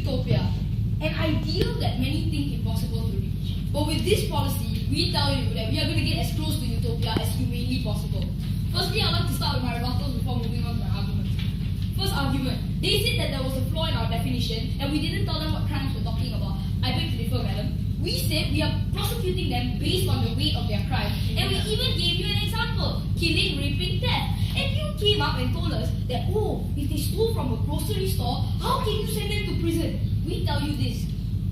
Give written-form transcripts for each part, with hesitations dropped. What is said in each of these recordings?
utopia, an ideal that many think impossible to reach. But with this policy, we tell you that we are going to get as close to utopia as humanly possible. Firstly, I'd like to start with my rebuttals before moving on to my argument. First argument, they said that there was a flaw in our definition and we didn't tell them what crimes we're talking about. I beg to differ, madam. We said we are prosecuting them based on the weight of their crime. And we even gave you an example, killing, raping, theft. And you came up and told us that, oh, if they stole from a grocery store, how can you send them to prison? We tell you this.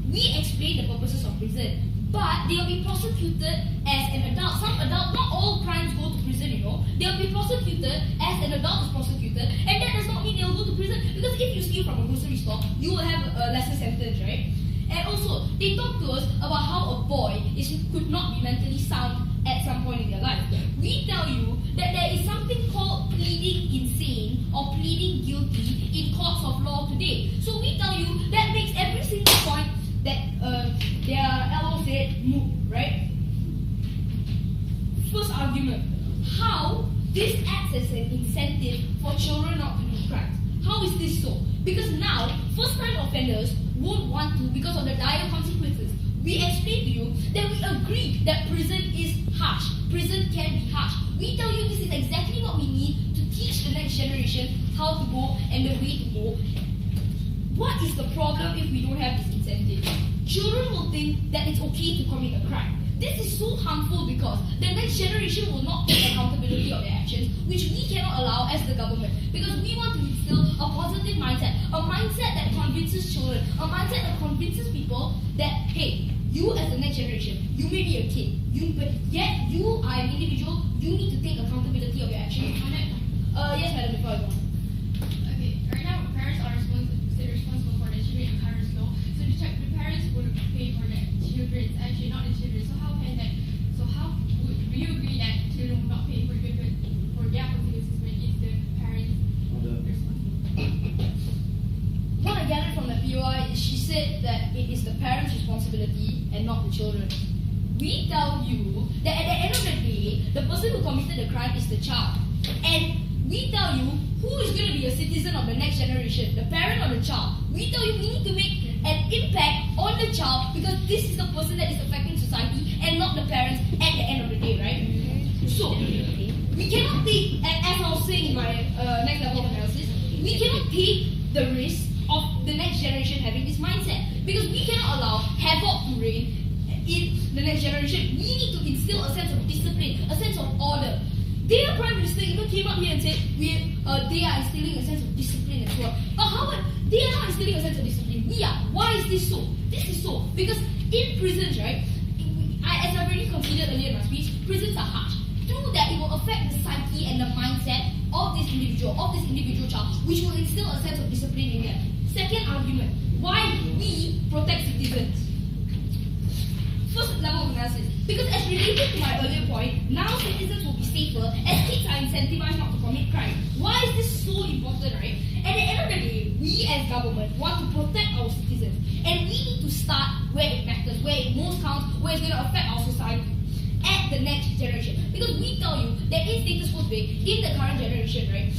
We explain the purposes of prison. But they'll be prosecuted as an adult. Some adult, not all crimes go to prison, you know. They'll be prosecuted as an adult is prosecuted. And that does not mean they'll go to prison. Because if you steal from a grocery store, you will have a lesser sentence, right? And also, they talk to us about how a boy could not be mentally sound at some point in their life. We tell you that there is something called pleading insane or pleading guilty in courts of law today. So we tell you that makes every single point that their LO said move, right? First argument, how this acts as an incentive for children not to do crimes. How is this so? Because now, first-time offenders won't want to because of the dire consequences. We explain to you that we agree that prison is harsh. Prison can be harsh. We tell you this is exactly what we need to teach the next generation how to go and the way to go. What is the problem if we don't have this incentive? Children will think that it's okay to commit a crime. This is so harmful because the next generation will not take accountability of their actions, which we cannot allow as the government. Because we want to instill a positive mindset, a mindset that convinces children, a mindset that convinces people that, hey, you as the next generation, you may be a kid, but yet you are an individual, you need to take accountability of your actions. Yes, madam, before I go on. Okay, right now parents are responsible for their children in current law. So the parents would pay for their children, actually not the children. So how can that? So how do you agree that children will not pay for their consequences when it's the parents' responsibility? What I gathered from the POI is she said that it is the parents' responsibility and not the children. We tell you that at the end of the day, the person who committed the crime is the child. And we tell you who is going to be a citizen of the next generation, the parent or the child. We tell you we need to make an impact on the child because this is the person that is affecting society and not the parents at the end of the day, right? So, we cannot take, and as I was saying in my next level of analysis, we cannot take the risk of the next generation having this mindset because we cannot allow havoc to reign in the next generation. We need to instill a sense of discipline, a sense of order. Their Prime Minister even came up here and said they are instilling a sense of discipline as well. But how they are not instilling a sense of discipline? We are. Why is this so? This is so because in prisons, right? As I've already considered earlier in my speech, prisons are harsh. Through that, it will affect the psyche and the mindset of this individual child, which will instill a sense of discipline in them. Second argument: why we protect citizens? First level of analysis. Because as related to my earlier point, now citizens will be safer as kids are incentivized not to commit crime. Why is this so important, right? At the end of the day, we as government want to protect our citizens. And we need to start where it matters, where it most counts, where it's going to affect our society. At the next generation. Because we tell you that in status quo today, in the current generation, right,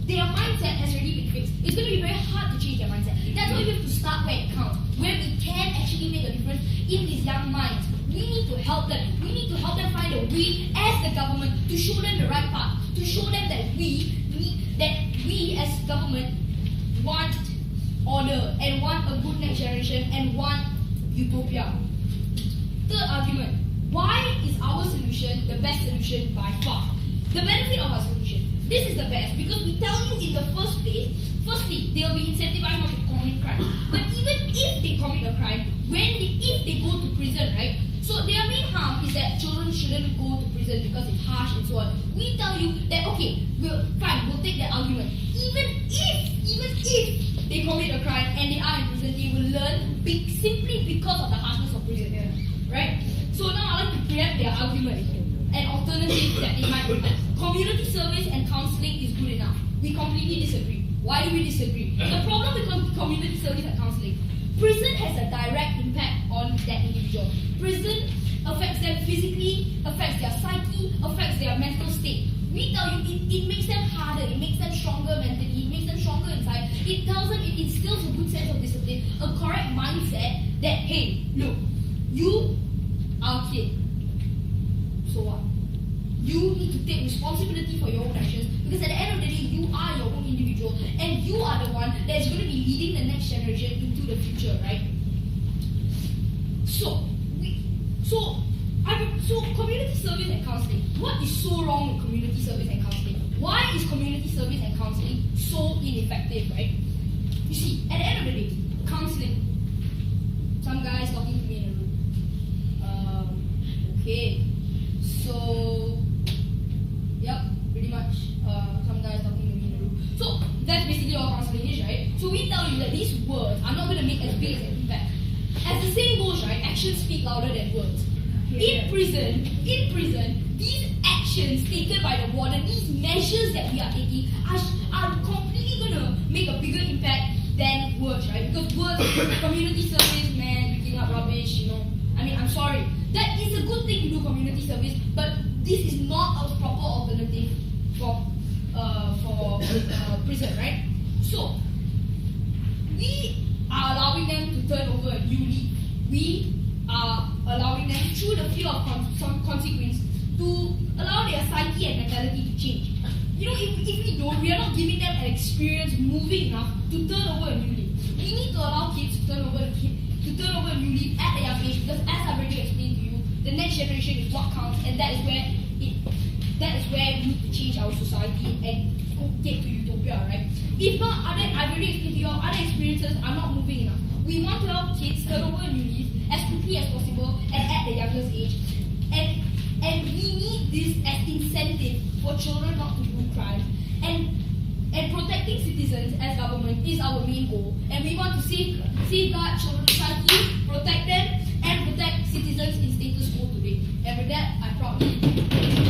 their mindset has already been fixed. It's going to be very hard to change their mindset. That's why we have to start where it counts, where we can actually make a difference in these young minds. We need to help them. We need to help them find a way as the government to show them the right path, to show them that we as government want order and want a good next generation and want utopia. Third argument: why is our solution the best solution by far? The benefit of our solution. This is the best because we tell you in the first place, firstly, they will be incentivized not to commit crime. But even if they commit a crime, if they go to prison, right? So their main harm is that children shouldn't go to prison because it's harsh and so on. We tell you that okay, we'll take that argument. Even if they commit a crime and they are in prison, they will learn simply because of the harshness of prison, right? So now I'd like to preempt their argument. An alternative that they might have. Community service and counselling is good enough. We completely disagree. Why do we disagree? The problem with community service and counselling, prison has a direct impact on that individual. Prison affects them physically, affects their psyche, affects their mental state. We tell you it makes them harder, it makes them stronger mentally, it makes them stronger inside. It tells them, it instills a good sense of discipline, a correct mindset that, hey, look, you are a kid. So what? You need to take responsibility for your own actions, because at the end of the day, you are your own individual, and you are the one that is going to be leading the next generation into the future, right? So community service and counseling. What is so wrong with community service and counseling? Why is community service and counseling so ineffective, right? You see, at the end of the day, counseling. Some guys talking to me in a room. Okay, so yep, pretty much. Some guys talking to me in a room. So that's basically all counseling is, right? So we tell you that these words are not going to make as big an impact. As the saying goes, right, actions speak louder than words. In prison, these actions taken by the warden, these measures that we are taking are completely going to make a bigger impact than words, right? Because words, community service, man, picking up rubbish, I mean, I'm sorry. That is a good thing to do community service, but this is not a proper alternative for prison, right? So, we are allowing them to turn over a new leaf. We are allowing them, through the fear of some consequence, to allow their psyche and mentality to change. If we don't, we are not giving them an experience moving enough to turn over a new leaf. We need to allow kids to turn over a new leaf at a young age, because as I've already explained to you, the next generation is what counts, and that is where we need to change our society and get to utopia, right? If not, I've already explained to you, other experiences are not moving enough. We want to help kids turn over a new leaf as quickly as possible and at the youngest age. And we need this as incentive for children not to do crime. And protecting citizens as government is our main goal. And we want to safeguard children